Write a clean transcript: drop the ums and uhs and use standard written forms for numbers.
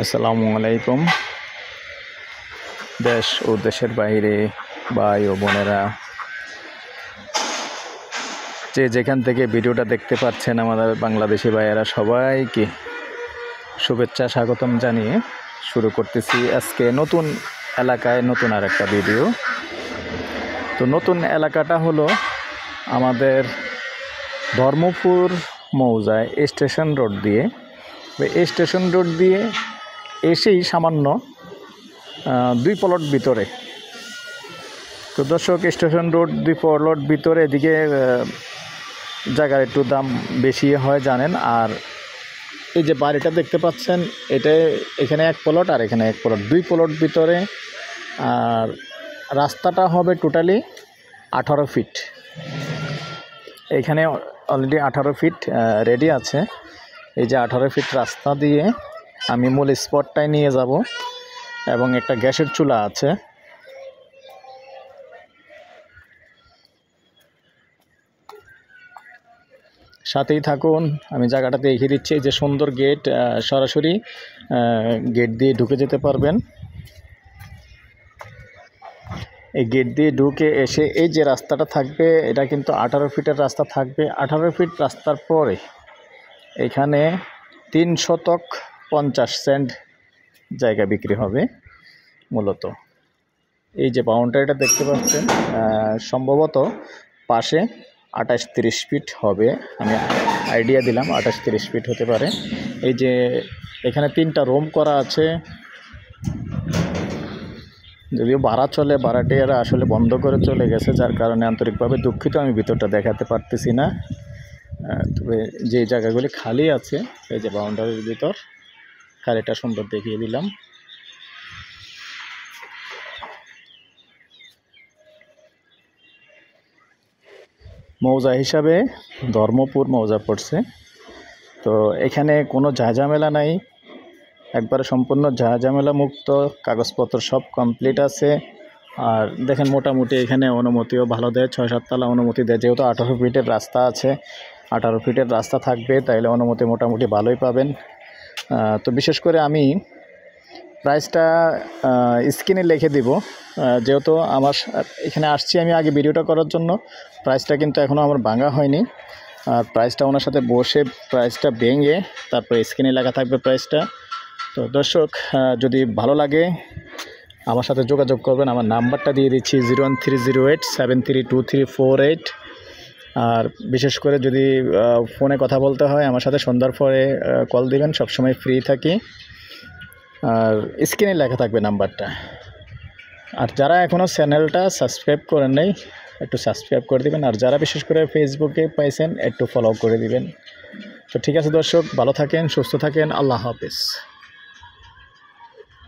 আসসালামু আলাইকুম। দেশ ও দেশের বাইরে ভাই ও বোনেরা, যে যেখান থেকে ভিডিওটা দেখতে পাচ্ছেন, আমাদের বাংলাদেশি ভাইয়েরা সবাইকে শুভেচ্ছা স্বাগতম জানিয়ে শুরু করতেছি আজকে নতুন এলাকায় নতুন আর একটা ভিডিও। তো নতুন এলাকাটা হলো আমাদের ধর্মপুর মৌজায় স্টেশন রোড দিয়ে। এই স্টেশন রোড দিয়ে এসেই সামান্য 2 প্লট ভিতরে। তো দর্শক, স্টেশন রোড 2 প্লট ভিতরে, এদিকে জায়গার একটু দাম বেশি হয় জানেন। আর এই যে বাড়িটা দেখতে পাচ্ছেন, এখানে 1 প্লট আর এখানে 1 প্লট, 2 প্লট ভিতরে। আর রাস্তাটা হবে টোটালি 18 ফিট। এখানে অলরেডি 18 ফিট রেডি আছে। এই যে 18 ফিট রাস্তা দিয়ে আমি মূল স্পটটায় নিয়ে যাব, এবং একটা গ্যাসের চুলা আছে। সাথেই থাকুন, আমি জায়গাটা দেখিয়ে দিচ্ছি। যে সুন্দর গেট, সরাসরি গেট দিয়ে ঢুকে যেতে পারবেন। এই গেট দিয়ে ঢুকে এসে এই যে রাস্তাটা থাকবে, এটা কিন্তু 18 ফিটের রাস্তা থাকবে। 18 ফিট রাস্তার পরে এখানে 3 শতক 50 সেন্ট জায়গা বিক্রি হবে মূলত। এই যে বাউন্ডারিটা দেখতে পাচ্ছেন, সম্ভবত পাশে 28-30 ফিট হবে। আমি আইডিয়া দিলাম 28-30 ফিট হতে পারে। এই যে এখানে 3টা রুম করা আছে। যদিও ভাড়া চলে, ভাড়াটিয়ারা আসলে বন্ধ করে চলে গেছে, যার কারণে আন্তরিকভাবে দুঃখিত, আমি ভিতরটা দেখাতে পারতেছি না। তবে যে জায়গাগুলি খালি আছে, এই যে বাউন্ডারির ভিতর খালিটা সুন্দর দেখিয়ে দিলাম। মৌজা হিসাবে ধর্মপুর মৌজা পড়ছে। তো এখানে কোনো ঝামেলা নাই, একবারে সম্পূর্ণ ঝামেলা মুক্ত, কাগজপত্র সব কমপ্লিট আছে। আর দেখেন, মোটামুটি এখানে অনুমতিও ভালো দেয়, 6-7 তলা অনুমতি দেয়। যেহেতু 18 ফিটের রাস্তা আছে, 18 ফিটের রাস্তা থাকবে, তাইলে অনুমতি মোটামুটি ভালোই পাবেন। তো বিশেষ করে আমি প্রাইসটা স্ক্রিনে লিখে দিব, যেহেতু আমার এখানে আসছি আমি আগে ভিডিওটা করার জন্য। প্রাইসটা কিন্তু এখনও আমার ভাঙা হয়নি। আর প্রাইসটা ওনার সাথে বসে প্রাইসটা ভেঙে তারপরে স্ক্রিনে লেখা থাকবে প্রাইসটা। তো দর্শক, যদি ভালো লাগে আমার সাথে যোগাযোগ করবেন। আমার নাম্বারটা দিয়ে দিচ্ছি 01308732348। আর বিশেষ করে যদি ফোনে কথা বলতে হয় আমার সাথে, সন্ধ্যার পরে কল দিবেন, সবসময় ফ্রি থাকি। আর স্ক্রিনে লেখা থাকবে নাম্বারটা। আর যারা এখনও চ্যানেলটা সাবস্ক্রাইব করেন নাই, একটু সাবস্ক্রাইব করে দিবেন। আর যারা বিশেষ করে ফেসবুকে পাইছেন, একটু ফলো করে দিবেন। তো ঠিক আছে দর্শক, ভালো থাকেন, সুস্থ থাকেন, আল্লাহ হাফেজ।